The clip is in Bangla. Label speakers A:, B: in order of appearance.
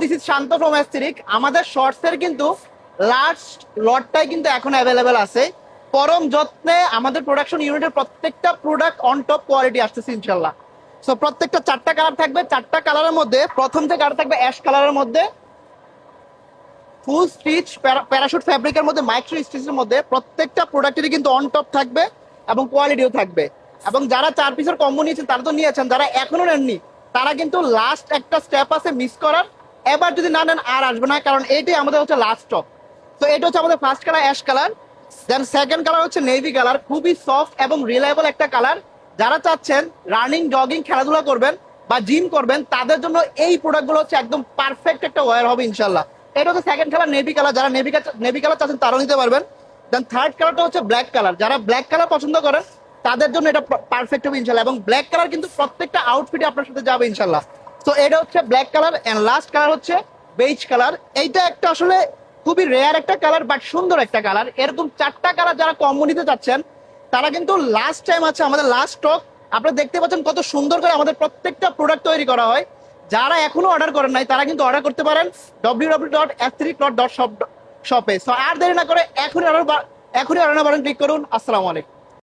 A: This is Shanto from aesthetic. আমাদের শর্টস এর কিন্তু লাস্ট লটটাই কিন্তু এখন অ্যাভেলেবেল আছে। পরম যত্নে আমাদের প্রোডাকশন ইউনিটের প্রত্যেকটা প্রোডাক্ট অন টপ কোয়ালিটি আসতেছে ইনশাল্লাহ। সো প্রত্যেকটা 4টা কালার থাকবে, 4টা কালারের মধ্যে প্রথম যে কালার থাকবে অ্যাশ কালারের মধ্যে ফুল স্টিচ প্যারাশুট ফ্যাব্রিকের মধ্যে মাইক্রো স্টিচের মধ্যে প্রত্যেকটা প্রোডাক্টেরই কিন্তু অন টপ থাকবে এবং কোয়ালিটিও থাকবে। এবং যারা 4 পিসের কম্বো নিয়েছেন তারা তো নিয়েছেন, যারা এখনো নেননি তারা কিন্তু লাস্ট একটা স্টেপ আছে মিস করার। এবার যদি না নেন আর আসবে না, কারণ এইটাই আমাদের হচ্ছে লাস্ট স্টক। তো এটা হচ্ছে আমাদের first colour ash colour, then second colour হচ্ছে নেভি কালার, খুবই সফট এবং রিলায়েবল একটা কালার। যারা চাচ্ছেন রানিং জগিং খেলাধুলা করবেন বা জিম করবেন তাদের জন্য এই প্রোডাক্টগুলো হচ্ছে একদম পারফেক্ট একটা ওয়্যার হবে ইনশাল্লাহ। এটা হচ্ছে সেকেন্ড কালার নেভি কালার, যারা নেভি কালার চাচ্ছেন তারাও নিতে পারবেন। দেন থার্ড কালারটা হচ্ছে ব্ল্যাক কালার, যারা ব্ল্যাক কালার পছন্দ করেন তাদের জন্য এটা পারফেক্ট হবে ইনশাল্লাহ। এবং ব্ল্যাক কালার কিন্তু প্রত্যেকটা আউটফিটে আপনার সাথে যাবে ইনশাল্লাহ। তো এটা হচ্ছে black colour and last colour হচ্ছে বেজ কালার। এইটা একটা আসলে খুবই রেয়ার একটা কালার বাট সুন্দর একটা কালার। এরকম 4টা কালার যারা কম্বো নিতে চাচ্ছেন তারা কিন্তু লাস্ট টাইম আছে, আমাদের লাস্ট স্টক। আপনারা দেখতে পাচ্ছেন কত সুন্দর করে আমাদের প্রত্যেকটা প্রোডাক্ট তৈরি করা হয়। যারা এখনো অর্ডার করেন নাই তারা কিন্তু অর্ডার করতে পারেন www.s3cloth.shop-এ। সো আর দেরি না করে এখনই অর্ডার বাটন ক্লিক করুন। আসসালামু আলাইকুম।